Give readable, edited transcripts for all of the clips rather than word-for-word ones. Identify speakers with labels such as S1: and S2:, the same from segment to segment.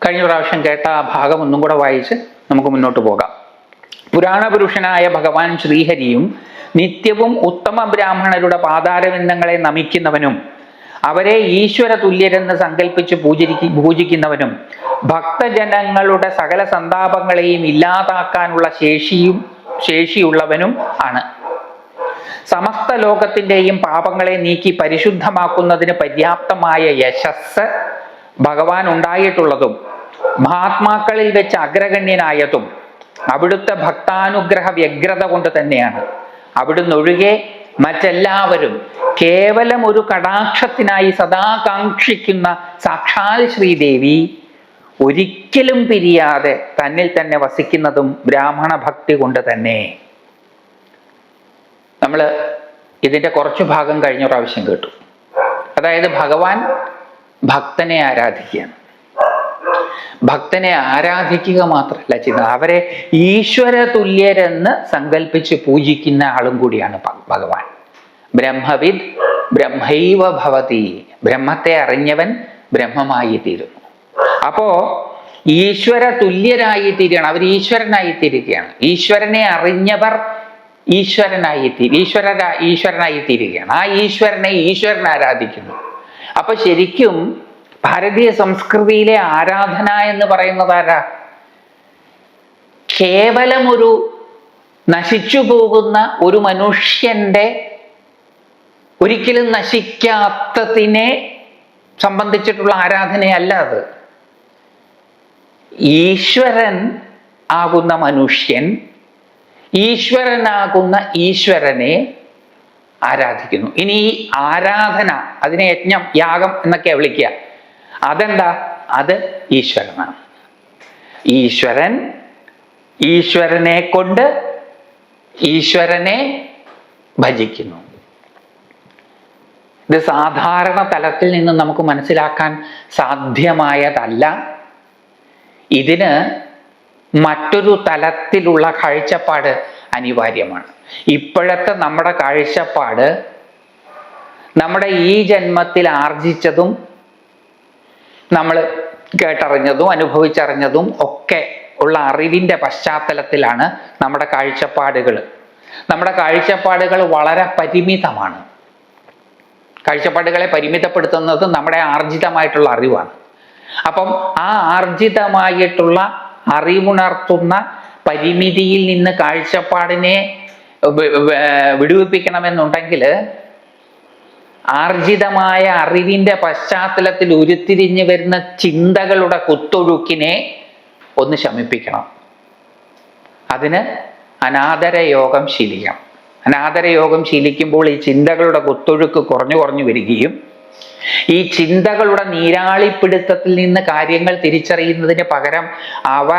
S1: കഴിഞ്ഞ പ്രാവശ്യം കേട്ട ആ ഭാഗം ഒന്നും കൂടെ വായിച്ച് നമുക്ക് മുന്നോട്ട് പോകാം. പുരാണപുരുഷനായ ഭഗവാൻ ശ്രീഹരിയും നിത്യവും ഉത്തമ ബ്രാഹ്മണരുടെ പാതാരവിന്ദങ്ങളെ നമിക്കുന്നവനും അവരെ ഈശ്വര തുല്യരെന്ന് സങ്കല്പിച്ച് പൂജിക്കുന്നവനും ഭക്തജനങ്ങളുടെ സകല സന്താപങ്ങളെയും ഇല്ലാതാക്കാനുള്ള ശേഷിയുള്ളവനും ആണ്. സമസ്ത ലോകത്തിൻ്റെയും പാപങ്ങളെ നീക്കി പരിശുദ്ധമാക്കുന്നതിന് പര്യാപ്തമായ യശസ് ഭഗവാൻ ഉണ്ടായിട്ടുള്ളതും മഹാത്മാക്കളിൽ വെച്ച് അഗ്രഗണ്യനായതും അവിടുത്തെ ഭക്താനുഗ്രഹ വ്യഗ്രത കൊണ്ട് തന്നെയാണ്. അവിടുന്ന് ഒഴികെ മറ്റെല്ലാവരും കേവലം ഒരു കടാക്ഷത്തിനായി സദാ കാക്ഷിക്കുന്ന സാക്ഷാൽ ശ്രീദേവി ഒരിക്കലും പിരിയാതെ തന്നിൽ തന്നെ വസിക്കുന്നതും ബ്രാഹ്മണ ഭക്തി കൊണ്ട് തന്നെ. നമ്മൾ ഇതിൻ്റെ കുറച്ചു ഭാഗം കഴിഞ്ഞ പ്രാവശ്യം കേട്ടു. അതായത് ഭഗവാൻ ഭക്തനെ ആരാധിക്കുകയാണ്. ഭക്തനെ ആരാധിക്കുക മാത്രമല്ല ചെയ്യുന്നത്, അവരെ ഈശ്വര തുല്യരെന്ന് സങ്കല്പിച്ച് പൂജിക്കുന്ന ആളും കൂടിയാണ് ഭഗവാൻ. ബ്രഹ്മവിദ് ബ്രഹ്മൈവ ഭവതി, ബ്രഹ്മത്തെ അറിഞ്ഞവൻ ബ്രഹ്മമായി തീരുന്നു. അപ്പോ ഈശ്വര തുല്യരായി തീരുകയാണ്, അവർ ഈശ്വരനായി തീരുകയാണ്. ഈശ്വരനെ അറിഞ്ഞവർ ഈശ്വരനായി തീരുകയാണ്. ആ ഈശ്വരനെ ഈശ്വരൻ ആരാധിക്കുന്നു. അപ്പൊ ശരിക്കും ഭാരതീയ സംസ്കൃതിയിലെ ആരാധന എന്ന് പറയുന്നത് ആരാ? കേവലം ഒരു നശിച്ചു പോകുന്ന ഒരു മനുഷ്യന്റെ ഒരിക്കലും നശിക്കാത്തതിനെ സംബന്ധിച്ചിട്ടുള്ള ആരാധനയല്ല അത്. ഈശ്വരൻ ആകുന്ന മനുഷ്യൻ ഈശ്വരനാകുന്ന ഈശ്വരനെ ആരാധിക്കുന്നു. ഇനി ഈ ആരാധന, അതിനെ യജ്ഞം, യാഗം എന്നൊക്കെ വിളിക്കുക, അതെന്താ? അത് ഈശ്വരനാണ്. ഈശ്വരനെ കൊണ്ട് ഈശ്വരനെ ഭജിക്കുന്നു. ഇത് സാധാരണ തലത്തിൽ നിന്ന് നമുക്ക് മനസ്സിലാക്കാൻ സാധ്യമായതല്ല. ഇതിന് മറ്റൊരു തലത്തിലുള്ള കാഴ്ചപ്പാട് അനിവാര്യമാണ്. ഇപ്പോഴത്തെ നമ്മുടെ കാഴ്ചപ്പാട് നമ്മുടെ ഈ ജന്മത്തിൽ ആർജിച്ചതും നമ്മൾ കേട്ടറിഞ്ഞതും അനുഭവിച്ചറിഞ്ഞതും ഒക്കെ ഉള്ള അറിവിൻ്റെ പശ്ചാത്തലത്തിലാണ് നമ്മുടെ കാഴ്ചപ്പാടുകൾ. നമ്മുടെ കാഴ്ചപ്പാടുകൾ വളരെ പരിമിതമാണ്. കാഴ്ചപ്പാടുകളെ പരിമിതപ്പെടുത്തുന്നത് നമ്മുടെ ആർജിതമായിട്ടുള്ള അറിവാണ്. അപ്പം ആ ആർജിതമായിട്ടുള്ള അറിവുണർത്തുന്ന പരിമിതിയിൽ നിന്ന് കാഴ്ചപ്പാടിനെ വിടുവിപ്പിക്കണമെന്നുണ്ടെങ്കിൽ ആർജിതമായ അറിവിൻ്റെ പശ്ചാത്തലത്തിൽ ഉരുത്തിരിഞ്ഞു വരുന്ന ചിന്തകളുടെ കുത്തൊഴുക്കിനെ ഒന്ന് ശമിപ്പിക്കണം. അതിന് അനാദര യോഗം ശീലിക്കണം. അനാദര യോഗം ശീലിക്കുമ്പോൾ ഈ ചിന്തകളുടെ കുത്തൊഴുക്ക് കുറഞ്ഞു വരികയും ഈ ചിന്തകളുടെ നീരാളിപ്പിടുത്തത്തിൽ നിന്ന് കാര്യങ്ങൾ തിരിച്ചറിയുന്നതിന് പകരം അവ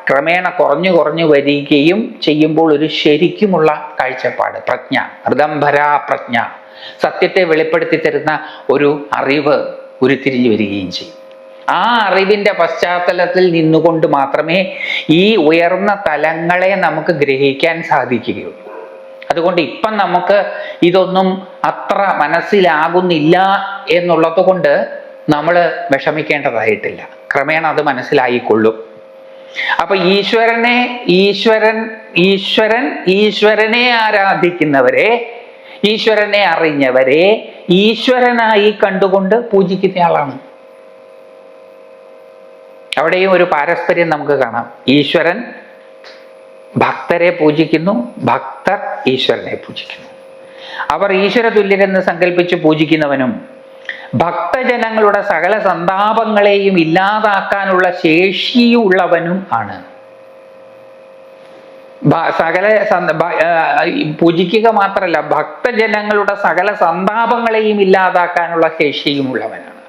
S1: ക്രമേണ കുറഞ്ഞു വരികയും ചെയ്യുമ്പോൾ ഒരു ശരിക്കുമുള്ള കാഴ്ചപ്പാട്, പ്രജ്ഞ, ഋതംഭരാ പ്രജ്ഞ, സത്യത്തെ വെളിപ്പെടുത്തി തരുന്ന ഒരു അറിവ് ഉരുത്തിരിഞ്ഞു വരികയും ചെയ്യും. ആ അറിവിൻ്റെ പശ്ചാത്തലത്തിൽ നിന്നുകൊണ്ട് മാത്രമേ ഈ ഉയർന്ന തലങ്ങളെ നമുക്ക് ഗ്രഹിക്കാൻ സാധിക്കുകയുള്ളൂ. അതുകൊണ്ട് ഇപ്പം നമുക്ക് ഇതൊന്നും അത്ര മനസ്സിലാകുന്നില്ല എന്നുള്ളത് കൊണ്ട് നമ്മൾ വിഷമിക്കേണ്ടതായിട്ടില്ല. ക്രമേണ അത് മനസ്സിലായിക്കൊള്ളും. അപ്പൊ ഈശ്വരനെ ആരാധിക്കുന്നവരെ, ഈശ്വരനെ അറിഞ്ഞവരെ ഈശ്വരനായി കണ്ടുകൊണ്ട് പൂജിക്കുന്ന ആളാണ്. അവിടെയും ഒരു പാരസ്പര്യം നമുക്ക് കാണാം. ഈശ്വരൻ ഭക്തരെ പൂജിക്കുന്നു, ഭക്തർ ഈശ്വരനെ പൂജിക്കുന്നു. അവർ ഈശ്വര തുല്യരെന്ന് സങ്കല്പിച്ച് പൂജിക്കുന്നവനും ഭക്തജനങ്ങളുടെ സകല സന്താപങ്ങളെയും ഇല്ലാതാക്കാനുള്ള ശേഷിയുള്ളവനും ആണ്. പൂജിക്കുക മാത്രമല്ല, ഭക്തജനങ്ങളുടെ സകല സന്താപങ്ങളെയും ഇല്ലാതാക്കാനുള്ള ശേഷിയുമുള്ളവനാണ്.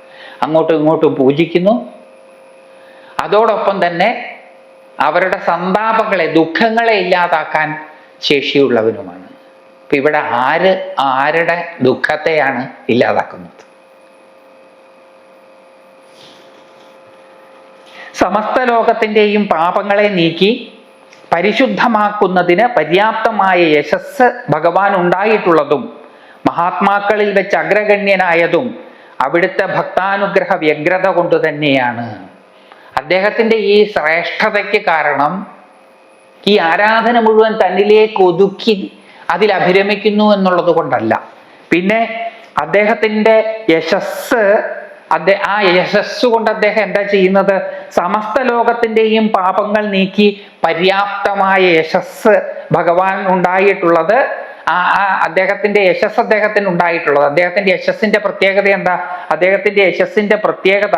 S1: അങ്ങോട്ടും ഇങ്ങോട്ടും പൂജിക്കുന്നു, അതോടൊപ്പം തന്നെ അവരുടെ സന്താപങ്ങളെ, ദുഃഖങ്ങളെ ഇല്ലാതാക്കാൻ ശേഷിയുള്ളവനുമാണ്. അപ്പൊ ഇവിടെ ആരുടെ ദുഃഖത്തെയാണ് ഇല്ലാതാക്കുന്നത്? സമസ്ത ലോകത്തിൻ്റെയും പാപങ്ങളെ നീക്കി പരിശുദ്ധമാക്കുന്നതിന് പര്യാപ്തമായ യശസ് ഭഗവാൻ ഉണ്ടായിട്ടുള്ളതും മഹാത്മാക്കളിൽ വെച്ച് അഗ്രഗണ്യനായതും അവിടുത്തെ ഭക്താനുഗ്രഹ വ്യഗ്രത കൊണ്ട് തന്നെയാണ്. അദ്ദേഹത്തിന്റെ ഈ ശ്രേഷ്ഠതയ്ക്ക് കാരണം ഈ ആരാധന മുഴുവൻ തന്നിലേക്ക് ഒതുക്കി അതിൽ അഭിരമിക്കുന്നു എന്നുള്ളത് കൊണ്ടല്ല. പിന്നെ അദ്ദേഹത്തിന്റെ യശസ്, ആ യശസ് കൊണ്ട് അദ്ദേഹം എന്താ ചെയ്യുന്നത്? സമസ്ത ലോകത്തിന്റെയും പാപങ്ങൾ നീക്കി പര്യാപ്തമായ യശസ് ഭഗവാൻ ഉണ്ടായിട്ടുള്ളത്, അദ്ദേഹത്തിന്റെ യശസ് അദ്ദേഹത്തിന് ഉണ്ടായിട്ടുള്ളത്. അദ്ദേഹത്തിന്റെ യശസ്സിന്റെ പ്രത്യേകത എന്താ? അദ്ദേഹത്തിന്റെ യശസ്സിന്റെ പ്രത്യേകത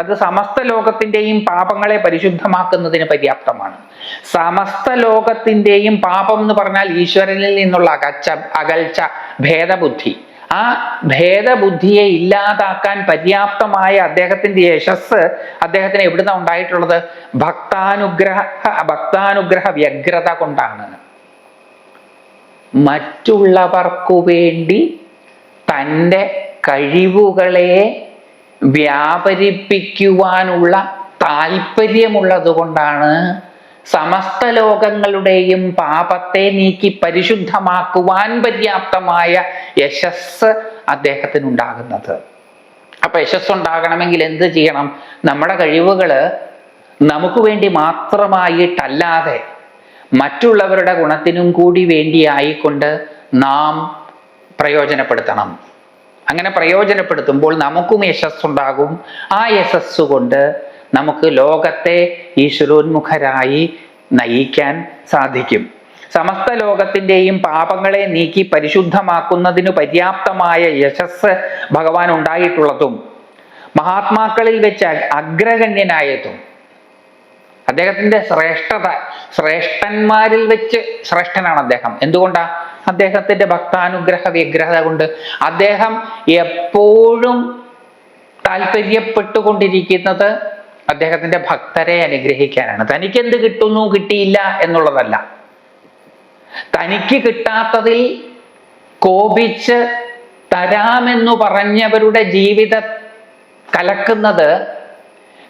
S1: അത് സമസ്ത ലോകത്തിന്റെയും പാപങ്ങളെ പരിശുദ്ധമാക്കുന്നതിന് പര്യാപ്തമാണ്. സമസ്ത ലോകത്തിന്റെയും പാപം എന്ന് പറഞ്ഞാൽ ഈശ്വരനിൽ നിന്നുള്ള അകൽച്ച, ഭേദബുദ്ധി. ആ ഭേദബുദ്ധിയെ ഇല്ലാതാക്കാൻ പര്യാപ്തമായ അദ്ദേഹത്തിന്റെ യശസ് അദ്ദേഹത്തിന് എവിടുന്ന ഉണ്ടായിട്ടുള്ളത്? ഭക്താനുഗ്രഹ വ്യഗ്രത കൊണ്ടാണ്. മറ്റുള്ളവർക്കു വേണ്ടി തൻ്റെ കഴിവുകളെ വ്യാപരിപ്പിക്കുവാനുള്ള താല്പര്യമുള്ളത് കൊണ്ടാണ് സമസ്ത ലോകങ്ങളുടെയും പാപത്തെ നീക്കി പരിശുദ്ധമാക്കുവാൻ പര്യാപ്തമായ യശസ് അദ്ദേഹത്തിനുണ്ടാകുന്നത്. അപ്പൊ യശസ് ഉണ്ടാകണമെങ്കിൽ എന്ത് ചെയ്യണം? നമ്മുടെ കഴിവുകള് നമുക്ക് വേണ്ടി മാത്രമായിട്ടല്ലാതെ മറ്റുള്ളവരുടെ ഗുണത്തിനും കൂടി വേണ്ടിയായിക്കൊണ്ട് നാം പ്രയോജനപ്പെടുത്തണം. അങ്ങനെ പ്രയോജനപ്പെടുത്തുമ്പോൾ നമുക്കും യശസ്സുണ്ടാകും. ആ യശസ് കൊണ്ട് നമുക്ക് ലോകത്തെ ഈശ്വരോന്മുഖരായി നയിക്കാൻ സാധിക്കും. സമസ്ത ലോകത്തിൻ്റെയും പാപങ്ങളെ നീക്കി പരിശുദ്ധമാക്കുന്നതിന് പര്യാപ്തമായ യശസ് ഭഗവാൻ ഉണ്ടായിട്ടുള്ളതും മഹാത്മാക്കളിൽ വെച്ച് അഗ്രഗണ്യനായതും അദ്ദേഹത്തിന്റെ ശ്രേഷ്ഠത, ശ്രേഷ്ഠന്മാരിൽ വെച്ച് ശ്രേഷ്ഠനാണ് അദ്ദേഹം. എന്തുകൊണ്ടാ? അദ്ദേഹത്തിന്റെ ഭക്താനുഗ്രഹ വ്യഗ്രഹത കൊണ്ട്. അദ്ദേഹം എപ്പോഴും താല്പര്യപ്പെട്ടുകൊണ്ടിരിക്കുന്നത് അദ്ദേഹത്തിന്റെ ഭക്തരെ അനുഗ്രഹിക്കാനാണ്. തനിക്ക് എന്ത് കിട്ടുന്നു കിട്ടിയില്ല എന്നുള്ളതല്ല. തനിക്ക് കിട്ടാത്തതിൽ കോപിച്ച് തരാമെന്നു പറഞ്ഞവരുടെ ജീവിത കലക്കുന്നത്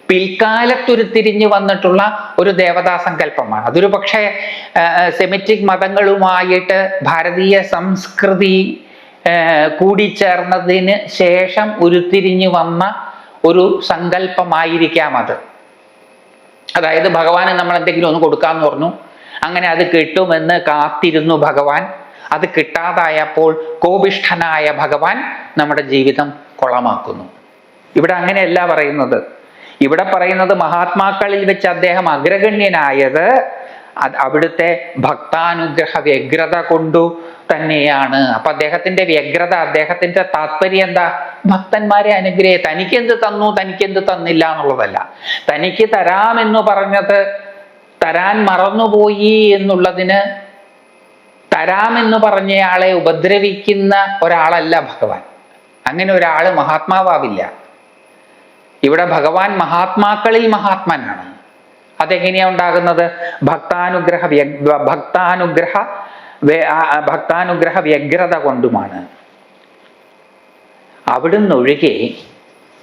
S1: പിൽക്കാലത്തുരുത്തിരിഞ്ഞു വന്നിട്ടുള്ള ഒരു ദേവതാ സങ്കല്പമാണ്. അതൊരു പക്ഷേ സെമിറ്റിക് മതങ്ങളുമായിട്ട് ഭാരതീയ സംസ്കൃതി കൂടിച്ചേർന്നതിന് ശേഷം ഉരുത്തിരിഞ്ഞു വന്ന ഒരു സങ്കല്പമായിരിക്കാം അത്. അതായത് ഭഗവാന് നമ്മൾ എന്തെങ്കിലും ഒന്ന് കൊടുക്കാന്ന് പറഞ്ഞു, അങ്ങനെ അത് കിട്ടുമെന്ന് കാത്തിരുന്നു ഭഗവാൻ. അത് കിട്ടാതായപ്പോൾ കോപിഷ്ഠനായ ഭഗവാൻ നമ്മുടെ ജീവിതം കൊളമാക്കുന്നു. ഇവിടെ അങ്ങനെയല്ല പറയുന്നത്. ഇവിടെ പറയുന്നത് മഹാത്മാക്കളിൽ വെച്ച് അദ്ദേഹം അഗ്രഗണ്യനായത് അവിടുത്തെ ഭക്താനുഗ്രഹ വ്യഗ്രത കൊണ്ടു തന്നെയാണ്. അപ്പൊ അദ്ദേഹത്തിന്റെ വ്യഗ്രത, അദ്ദേഹത്തിന്റെ താല്പര്യം എന്താ? ഭക്തന്മാരെ തനിക്കെന്ത് തന്നു, തനിക്കെന്ത് തന്നില്ല എന്നുള്ളതല്ല. തനിക്ക് തരാമെന്ന് പറഞ്ഞത് തരാൻ മറന്നുപോയി എന്നുള്ളതിന് തരാമെന്ന് പറഞ്ഞയാളെ ഉപദ്രവിക്കുന്ന ഒരാളല്ല ഭഗവാൻ. അങ്ങനെ ഒരാള് മഹാത്മാവില്ല. ഇവിടെ ഭഗവാൻ മഹാത്മാക്കളിൽ മഹാത്മാനാണ്. അതെങ്ങനെയാ ഉണ്ടാകുന്നത്? ഭക്താനുഗ്രഹ വ്യഗ്രത കൊണ്ടുമാണ്. അവിടുന്ന് ഒഴികെ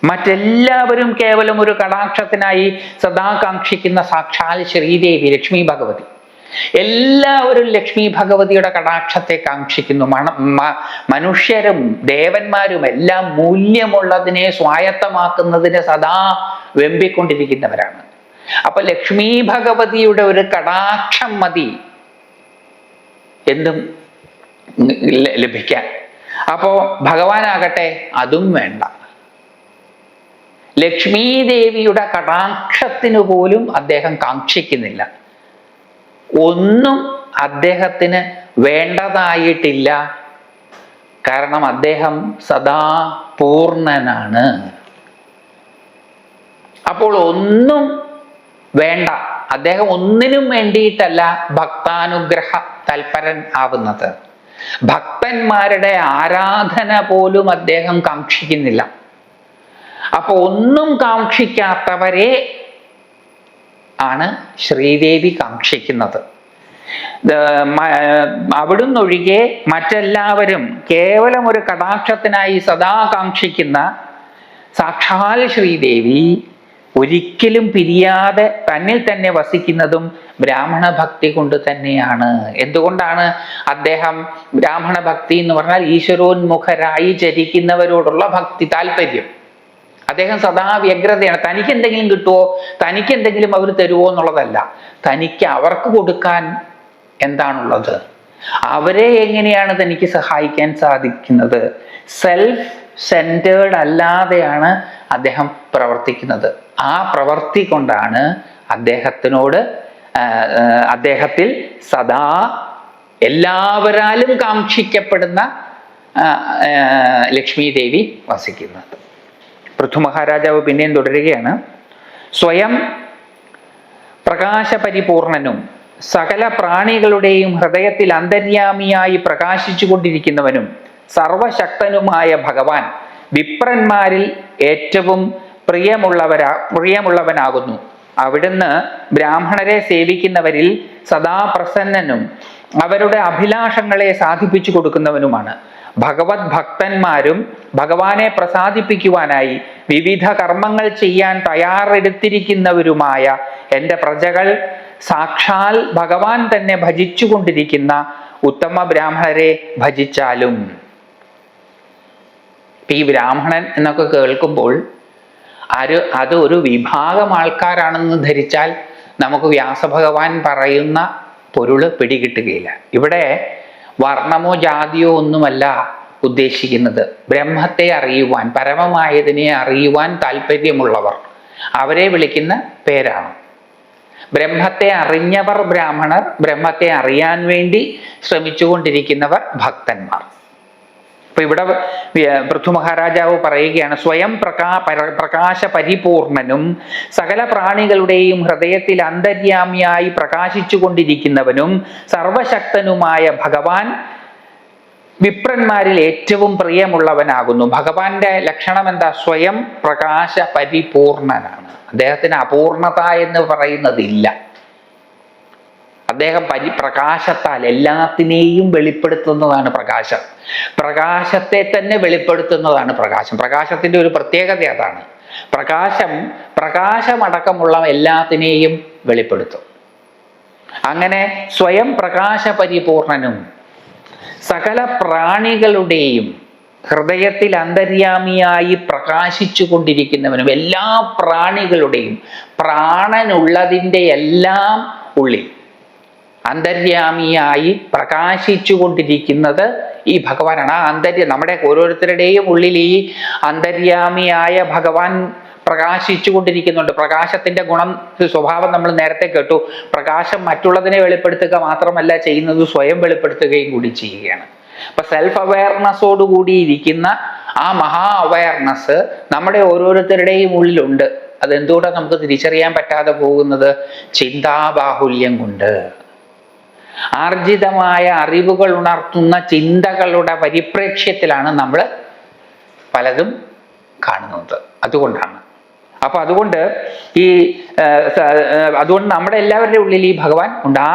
S1: മറ്റെല്ലാവരും കേവലം ഒരു കടാക്ഷത്തിനായി സദാ കാക്ഷിക്കുന്ന സാക്ഷാൽ ശ്രീദേവി ലക്ഷ്മി ഭഗവതി. എല്ലാവരും ലക്ഷ്മി ഭഗവതിയുടെ കടാക്ഷത്തെ കാക്ഷിക്കുന്നു. മനുഷ്യരും ദേവന്മാരും എല്ലാം മൂല്യമുള്ളതിനെ സ്വായത്തമാക്കുന്നതിന് സദാ വെമ്പിക്കൊണ്ടിരിക്കുന്നവരാണ്. അപ്പൊ ലക്ഷ്മി ഭഗവതിയുടെ ഒരു കടാക്ഷം മതി എന്തും ലഭിക്കാൻ. അപ്പോ ഭഗവാനാകട്ടെ അതും വേണ്ട. ലക്ഷ്മി ദേവിയുടെ കടാക്ഷത്തിനു പോലും അദ്ദേഹം കാക്ഷിക്കുന്നില്ല. ഒന്നും അദ്ദേഹത്തിന് വേണ്ടതായിട്ടില്ല. കാരണം അദ്ദേഹം സദാ പൂർണ്ണനാണ്. അപ്പോൾ ഒന്നും വേണ്ട. അദ്ദേഹം ഒന്നിനും വേണ്ടിയിട്ടല്ല ഭക്താനുഗ്രഹ തൽപരൻ ആവുന്നത്. ഭക്തന്മാരുടെ ആരാധന പോലും അദ്ദേഹം കാക്ഷിക്കുന്നില്ല. അപ്പൊ ഒന്നും കാക്ഷിക്കാത്തവരെ ആണ് ശ്രീദേവി കാക്ഷിക്കുന്നത്. അവിടുന്നൊഴികെ മറ്റെല്ലാവരും കേവലം ഒരു കടാക്ഷത്തിനായി സദാ കാക്ഷിക്കുന്ന സാക്ഷാൽ ശ്രീദേവി ഒരിക്കലും പിരിയാതെ തന്നിൽ തന്നെ വസിക്കുന്നതും ബ്രാഹ്മണ ഭക്തി കൊണ്ട് തന്നെയാണ്. എന്തുകൊണ്ടാണ് അദ്ദേഹം ബ്രാഹ്മണ ഭക്തി എന്ന് പറഞ്ഞാൽ ഈശ്വരോന്മുഖരായി ചരിക്കുന്നവരോടുള്ള ഭക്തി താല്പര്യം. അദ്ദേഹം സദാ വ്യഗ്രതയാണ്. തനിക്ക് എന്തെങ്കിലും കിട്ടുമോ, തനിക്ക് എന്തെങ്കിലും അവർ തരുമോ എന്നുള്ളതല്ല, തനിക്ക് അവർക്ക് കൊടുക്കാൻ എന്താണുള്ളത്, അവരെ എങ്ങനെയാണ് തനിക്ക് സഹായിക്കാൻ സാധിക്കുന്നത്. സെൽഫ് സെൻറ്റേർഡ് അല്ലാതെയാണ് അദ്ദേഹം പ്രവർത്തിക്കുന്നത്. ആ പ്രവൃത്തി കൊണ്ടാണ് അദ്ദേഹത്തിൽ സദാ എല്ലാവരാലും കാക്ഷിക്കപ്പെടുന്ന ലക്ഷ്മി ദേവി വസിക്കുന്നത്. പൃഥു മഹാരാജാവ് പിന്നെയും തുടരുകയാണ്. സ്വയം പ്രകാശപരിപൂർണനും സകല പ്രാണികളുടെയും ഹൃദയത്തിൽ അന്തര്യാമിയായി പ്രകാശിച്ചു കൊണ്ടിരിക്കുന്നവനും സർവശക്തനുമായ ഭഗവാൻ വിപ്രന്മാരിൽ ഏറ്റവും പ്രിയമുള്ളവനാകുന്നു. അവിടുന്ന് ബ്രാഹ്മണരെ സേവിക്കുന്നവരിൽ സദാ പ്രസന്നനും അവരുടെ അഭിലാഷങ്ങളെ സാധിപ്പിച്ചു കൊടുക്കുന്നവനുമാണ്. ഭഗവത് ഭക്തന്മാരും ഭഗവാനെ പ്രസാദിപ്പിക്കുവാനായി വിവിധ കർമ്മങ്ങൾ ചെയ്യാൻ തയ്യാറെടുത്തിരിക്കുന്നവരുമായ എൻ്റെ പ്രജകൾ സാക്ഷാൽ ഭഗവാൻ തന്നെ ഭജിച്ചു കൊണ്ടിരിക്കുന്ന ഉത്തമ ബ്രാഹ്മണരെ ഭജിച്ചാലും. ഈ ബ്രാഹ്മണൻ എന്നൊക്കെ കേൾക്കുമ്പോൾ അത് ഒരു വിഭാഗം ആൾക്കാരാണെന്ന് ധരിച്ചാൽ നമുക്ക് വ്യാസഭഗവാൻ പറയുന്ന പൊരുള് പിടികിട്ടുകയില്ല. ഇവിടെ വർണ്ണമോ ജാതിയോ ഒന്നുമല്ല ഉദ്ദേശിക്കുന്നത്. ബ്രഹ്മത്തെ അറിയുവാൻ, പരമമായതിനെ അറിയുവാൻ താല്പര്യമുള്ളവർ, അവരെ വിളിക്കുന്ന പേരാണ്. ബ്രഹ്മത്തെ അറിഞ്ഞവർ ബ്രാഹ്മണർ, ബ്രഹ്മത്തെ അറിയാൻ വേണ്ടി ശ്രമിച്ചുകൊണ്ടിരിക്കുന്നവർ ഭക്തന്മാർ. അപ്പൊ ഇവിടെ പൃഥു മഹാരാജാവ് പറയുകയാണ്, സ്വയം പ്രകാശ പരിപൂർണനും സകല പ്രാണികളുടെയും ഹൃദയത്തിൽ അന്തര്യാമിയായി പ്രകാശിച്ചു കൊണ്ടിരിക്കുന്നവനും സർവശക്തനുമായ ഭഗവാൻ വിപ്രന്മാരിൽ ഏറ്റവും പ്രിയമുള്ളവനാകുന്നു. ഭഗവാന്റെ ലക്ഷണം എന്താ? സ്വയം പ്രകാശ പരിപൂർണനാണ്. അദ്ദേഹത്തിന് അപൂർണത എന്ന് പറയുന്നതില്ല. അദ്ദേഹം പ്രകാശത്താൽ എല്ലാത്തിനെയും വെളിപ്പെടുത്തുന്നതാണ് പ്രകാശം. പ്രകാശത്തെ തന്നെ വെളിപ്പെടുത്തുന്നതാണ് പ്രകാശം. പ്രകാശത്തിന്റെ ഒരു പ്രത്യേകത അതാണ്. പ്രകാശമടക്കമുള്ള എല്ലാത്തിനെയും വെളിപ്പെടുത്തും. അങ്ങനെ സ്വയം പ്രകാശ പരിപൂർണനും സകല പ്രാണികളുടെയും ഹൃദയത്തിൽ അന്തര്യാമിയായി പ്രകാശിച്ചു കൊണ്ടിരിക്കുന്നവനും, എല്ലാ പ്രാണികളുടെയും പ്രാണനുള്ളതിൻ്റെ എല്ലാം ഉള്ളിൽ അന്തര്യാമിയായി പ്രകാശിച്ചു കൊണ്ടിരിക്കുന്നത് ഈ ഭഗവാനാണ്. ആ നമ്മുടെ ഓരോരുത്തരുടെയും ഉള്ളിൽ ഈ അന്തര്യാമിയായ ഭഗവാൻ പ്രകാശിച്ചു കൊണ്ടിരിക്കുന്നുണ്ട്. പ്രകാശത്തിന്റെ ഗുണം, സ്വഭാവം നമ്മൾ നേരത്തെ കേട്ടു. പ്രകാശം മറ്റുള്ളതിനെ വെളിപ്പെടുത്തുക മാത്രമല്ല ചെയ്യുന്നത്, സ്വയം വെളിപ്പെടുത്തുകയും കൂടി ചെയ്യുകയാണ്. അപ്പൊ സെൽഫ് അവയർനെസ്സോടുകൂടി ഇരിക്കുന്ന ആ മഹാ അവയർനെസ് നമ്മുടെ ഓരോരുത്തരുടെയും ഉള്ളിലുണ്ട്. അതെന്തുകൊണ്ടാണ് നമുക്ക് തിരിച്ചറിയാൻ പറ്റാതെ പോകുന്നത്? ചിന്താബാഹുല്യം കൊണ്ട്. ആർജിതമായ അറിവുകൾ ഉണർത്തുന്ന ചിന്തകളുടെ പരിപ്രേക്ഷ്യത്തിലാണ് നമ്മൾ പലതും കാണുന്നത്. അതുകൊണ്ടാണ്. അപ്പൊ അതുകൊണ്ട് നമ്മുടെ എല്ലാവരുടെ ഉള്ളിൽ ഈ ഭഗവാൻ ഉണ്ട്.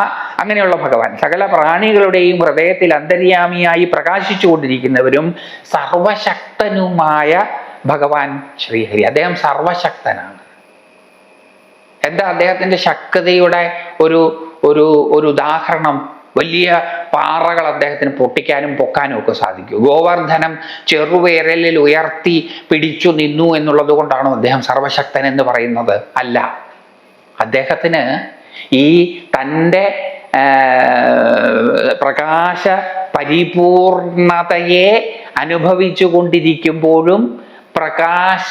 S1: അങ്ങനെയുള്ള ഭഗവാൻ സകല പ്രാണികളുടെയും ഹൃദയത്തിൽ അന്തര്യാമിയായി പ്രകാശിച്ചു കൊണ്ടിരിക്കുന്നവരും സർവശക്തനുമായ ഭഗവാൻ ശ്രീഹരി. അദ്ദേഹം സർവശക്തനാണ്. എന്താ അദ്ദേഹത്തിന്റെ ശക്തിയുടെ ഒരു ഉദാഹരണം? വലിയ പാറകൾ അദ്ദേഹത്തിന് പൊട്ടിക്കാനും പൊക്കാനും ഒക്കെ സാധിക്കും. ഗോവർദ്ധനം ചെറുവിരലിൽ ഉയർത്തി പിടിച്ചു നിന്നു എന്നുള്ളത് കൊണ്ടാണോ അദ്ദേഹം സർവശക്തൻ എന്ന് പറയുന്നത്? അല്ല. അദ്ദേഹത്തിന് ഈ തൻ്റെ പ്രകാശ പരിപൂർണതയെ അനുഭവിച്ചു കൊണ്ടിരിക്കുമ്പോഴും പ്രകാശ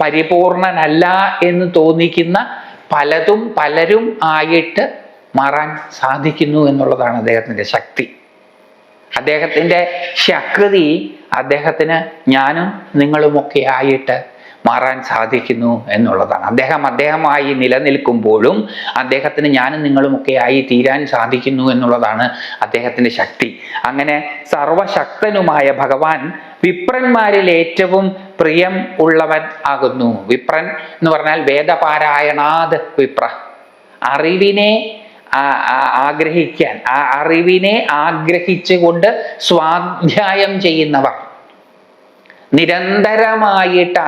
S1: പരിപൂർണനല്ല എന്ന് തോന്നിക്കുന്ന പലരും ആയിട്ട് മാറാൻ സാധിക്കുന്നു എന്നുള്ളതാണ് അദ്ദേഹത്തിൻ്റെ ശക്തി. അദ്ദേഹത്തിൻ്റെ ശക്തി അദ്ദേഹത്തിന് ഞാനും നിങ്ങളുമൊക്കെ ആയിട്ട് മാറാൻ സാധിക്കുന്നു എന്നുള്ളതാണ്. അദ്ദേഹമായി നിലനിൽക്കുമ്പോഴും അദ്ദേഹത്തിന് ഞാനും നിങ്ങളുമൊക്കെ ആയി തീരാൻ സാധിക്കുന്നു എന്നുള്ളതാണ് അദ്ദേഹത്തിൻ്റെ ശക്തി. അങ്ങനെ സർവശക്തനുമായ ഭഗവാൻ വിപ്രന്മാരിൽ ഏറ്റവും പ്രിയം ഉള്ളവൻ ആകുന്നു. വിപ്രൻ എന്ന് പറഞ്ഞാൽ വേദപാരായണാത് വിപ്ര, അറിവിനെ ആഗ്രഹിക്കാൻ, ആ അറിവിനെ ആഗ്രഹിച്ചുകൊണ്ട് സ്വാധ്യായം ചെയ്യുന്നവർ, നിരന്തരമായിട്ട്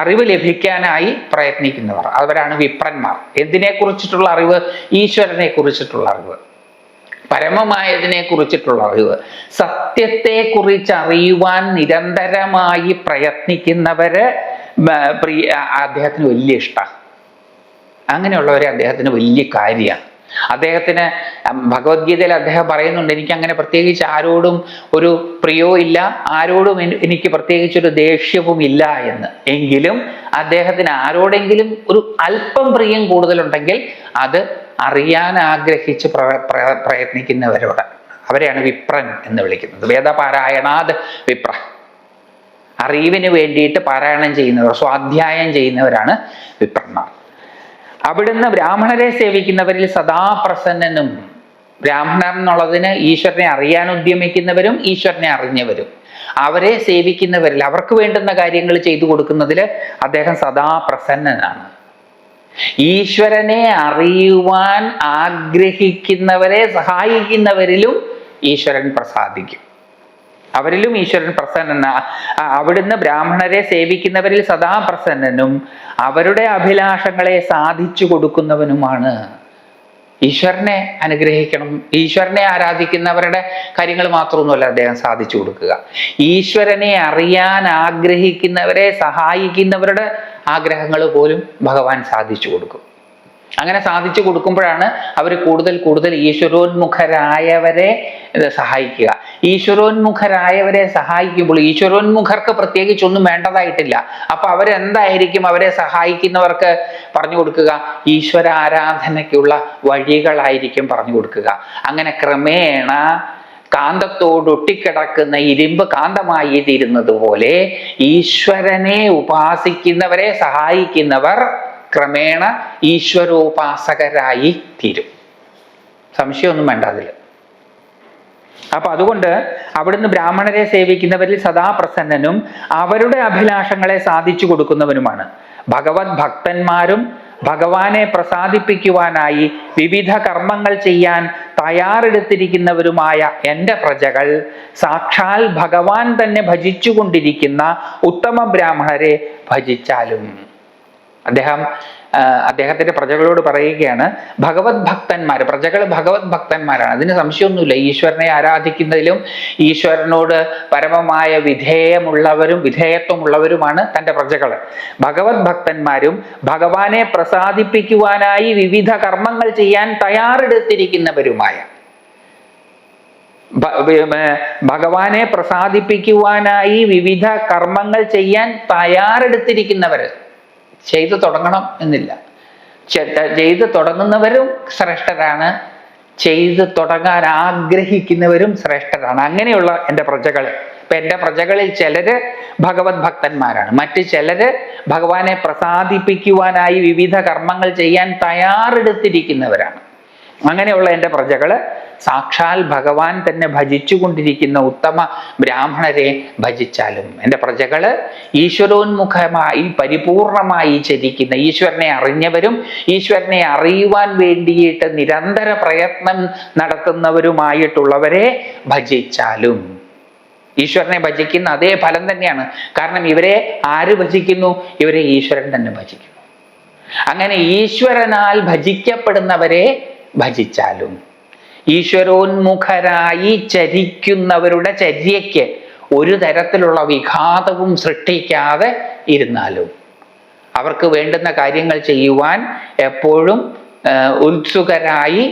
S1: അറിവ് ലഭിക്കാനായി പ്രയത്നിക്കുന്നവർ, അവരാണ് വിപ്രന്മാർ. എന്തിനെ കുറിച്ചിട്ടുള്ള അറിവ്? ഈശ്വരനെ കുറിച്ചിട്ടുള്ള അറിവ്. പരമമായതിനെ കുറിച്ചിട്ടുള്ള അറിവ്. സത്യത്തെ കുറിച്ച് അറിയുവാൻ നിരന്തരമായി പ്രയത്നിക്കുന്നവര് അദ്ദേഹത്തിന് വലിയ ഇഷ്ടമാണ്. അങ്ങനെയുള്ളവരെ അദ്ദേഹത്തിന് വലിയ കാര്യമാണ്. അദ്ദേഹത്തിന് ഭഗവത്ഗീതയിൽ അദ്ദേഹം പറയുന്നുണ്ട്, എനിക്ക് അങ്ങനെ പ്രത്യേകിച്ച് ആരോടും ഒരു പ്രിയവും ഇല്ല, ആരോടും എനിക്ക് പ്രത്യേകിച്ചൊരു ദേഷ്യവും ഇല്ല എന്ന്. എങ്കിലും അദ്ദേഹത്തിന് ആരോടെങ്കിലും ഒരു അല്പം പ്രിയം കൂടുതലുണ്ടെങ്കിൽ അത് അറിയാൻ ആഗ്രഹിച്ച് പ്രയത്നിക്കുന്നവരോട്, അവരെയാണ് വിപ്രൻ എന്ന് വിളിക്കുന്നത്. വേദപാരായണാത് വിപ്ര, അറിവിന് വേണ്ടിയിട്ട് പാരായണം ചെയ്യുന്നവർ, സ്വാധ്യായം ചെയ്യുന്നവരാണ് വിപ്രന്മാർ. അവിടുന്ന് ബ്രാഹ്മണരെ സേവിക്കുന്നവരിൽ സദാ പ്രസന്നനും. ബ്രാഹ്മണർ എന്നുള്ളതിന് ഈശ്വരനെ അറിയാൻ ഉദ്യമിക്കുന്നവരും ഈശ്വരനെ അറിഞ്ഞവരും. അവരെ സേവിക്കുന്നവരിൽ, അവർക്ക് വേണ്ടുന്ന കാര്യങ്ങൾ ചെയ്തു കൊടുക്കുന്നതിൽ അദ്ദേഹം സദാ പ്രസന്നനാണ്. ഈശ്വരനെ അറിയുവാൻ ആഗ്രഹിക്കുന്നവരെ സഹായിക്കുന്നവരിലും ഈശ്വരൻ പ്രസാദിക്കും, അവരിലും ഈശ്വരൻ പ്രസന്നനാ. അവിടുന്ന് ബ്രാഹ്മണരെ സേവിക്കുന്നവരിൽ സദാ പ്രസന്നനും അവരുടെ അഭിലാഷങ്ങളെ സാധിച്ചു കൊടുക്കുന്നവനുമാണ്. ഈശ്വരനെ അനുഗ്രഹിക്കണം, ഈശ്വരനെ ആരാധിക്കുന്നവരുടെ കാര്യങ്ങൾ മാത്രമൊന്നുമല്ല അദ്ദേഹം സാധിച്ചു കൊടുക്കുക, ഈശ്വരനെ അറിയാൻ ആഗ്രഹിക്കുന്നവരെ സഹായിക്കുന്നവരുടെ ആഗ്രഹങ്ങൾ പോലും ഭഗവാൻ സാധിച്ചു കൊടുക്കും. അങ്ങനെ സാധിച്ചു കൊടുക്കുമ്പോഴാണ് അവർ കൂടുതൽ കൂടുതൽ ഈശ്വരോന്മുഖരായവരെ സഹായിക്കുക. ഈശ്വരോന്മുഖരായവരെ സഹായിക്കുമ്പോൾ ഈശ്വരോന്മുഖർക്ക് പ്രത്യേകിച്ചൊന്നും വേണ്ടതായിട്ടില്ല. അപ്പൊ അവരെന്തായിരിക്കും അവരെ സഹായിക്കുന്നവർക്ക് പറഞ്ഞു കൊടുക്കുക? ഈശ്വര ആരാധനയ്ക്കുള്ള വഴികളായിരിക്കും പറഞ്ഞു കൊടുക്കുക. അങ്ങനെ ക്രമേണ കാന്തത്തോടൊട്ടിക്കിടക്കുന്ന ഇരുമ്പ് കാന്തമായി തീരുന്നത് പോലെ ഈശ്വരനെ ഉപാസിക്കുന്നവരെ സഹായിക്കുന്നവർ ക്രമേണ ഈശ്വരോപാസകരായി തീരും. സംശയമൊന്നും വേണ്ട അതിൽ. അപ്പൊ അതുകൊണ്ട് അവിടുന്ന് ബ്രാഹ്മണരെ സേവിക്കുന്നവരിൽ സദാ പ്രസന്നനും അവരുടെ അഭിലാഷങ്ങളെ സാധിച്ചു കൊടുക്കുന്നവനുമാണ്. ഭഗവത് ഭക്തന്മാരും ഭഗവാനെ പ്രസാദിപ്പിക്കുവാനായി വിവിധ കർമ്മങ്ങൾ ചെയ്യാൻ തയ്യാറെടുത്തിരിക്കുന്നവരുമായ എൻ്റെ പ്രജകൾ സാക്ഷാൽ ഭഗവാൻ തന്നെ ഭജിച്ചുകൊണ്ടിരിക്കുന്ന ഉത്തമ ബ്രാഹ്മണരെ ഭജിച്ചാലും. അദ്ദേഹത്തിന്റെ പ്രജകളോട് പറയുകയാണ്, ഭഗവത് ഭക്തന്മാർ, പ്രജകൾ ഭഗവത് ഭക്തന്മാരാണ്, അതിന് സംശയമൊന്നുമില്ല. ഈശ്വരനെ ആരാധിക്കുന്നതിലും ഈശ്വരനോട് പരമമായ വിധേയത്വമുള്ളവരുമാണ് തൻ്റെ പ്രജകൾ. ഭഗവത് ഭക്തന്മാരും ഭഗവാനെ പ്രസാദിപ്പിക്കുവാനായി വിവിധ കർമ്മങ്ങൾ ചെയ്യാൻ തയ്യാറെടുത്തിരിക്കുന്നവരുമായ, ഭഗവാനെ പ്രസാദിപ്പിക്കുവാനായി വിവിധ കർമ്മങ്ങൾ ചെയ്യാൻ തയ്യാറെടുത്തിരിക്കുന്നവർ. ചെയ്തു തുടങ്ങണം എന്നില്ല, ചെയ്തു തുടങ്ങുന്നവരും ശ്രേഷ്ഠരാണ്, ചെയ്തു തുടങ്ങാൻ ആഗ്രഹിക്കുന്നവരും ശ്രേഷ്ഠരാണ്. അങ്ങനെയുള്ള എൻ്റെ പ്രജകൾ, ഇപ്പൊ എൻ്റെ പ്രജകളിൽ ചിലര് ഭഗവത് ഭക്തന്മാരാണ്, മറ്റു ചിലര് ഭഗവാനെ പ്രസാദിപ്പിക്കുവാനായി വിവിധ കർമ്മങ്ങൾ ചെയ്യാൻ തയ്യാറെടുത്തിരിക്കുന്നവരാണ്. അങ്ങനെയുള്ള എൻ്റെ പ്രജകള് സാക്ഷാൽ ഭഗവാൻ തന്നെ ഭജിച്ചു കൊണ്ടിരിക്കുന്ന ഉത്തമ ബ്രാഹ്മണരെ ഭജിച്ചാലും. എൻ്റെ പ്രജകള് ഈശ്വരോന്മുഖമായി പരിപൂർണമായി ചരിക്കുന്ന, ഈശ്വരനെ അറിഞ്ഞവരും ഈശ്വരനെ അറിയുവാൻ വേണ്ടിയിട്ട് നിരന്തര പ്രയത്നം നടത്തുന്നവരുമായിട്ടുള്ളവരെ ഭജിച്ചാലും. ഈശ്വരനെ ഭജിക്കുന്ന അതേ ഫലം തന്നെയാണ്. കാരണം ഇവരെ ആര് ഭജിക്കുന്നു? ഇവരെ ഈശ്വരൻ തന്നെ ഭജിക്കുന്നു. അങ്ങനെ ഈശ്വരനാൽ ഭജിക്കപ്പെടുന്നവരെ ഭജിച്ചാലും, ഈശ്വരോന്മുഖരായി ചരിക്കുന്നവരുടെ ചര്യയ്ക്ക് ഒരു തരത്തിലുള്ള വിഘാതവും സൃഷ്ടിക്കാതെ ഇരുന്നാലും, അവർക്ക് വേണ്ടുന്ന കാര്യങ്ങൾ ചെയ്യുവാൻ എപ്പോഴും ഉത്സുകരായി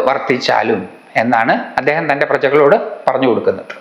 S1: വർത്തിച്ചാലും എന്നാണ് അദ്ദേഹം തൻ്റെ പ്രജകളോട് പറഞ്ഞു കൊടുക്കുന്നത്.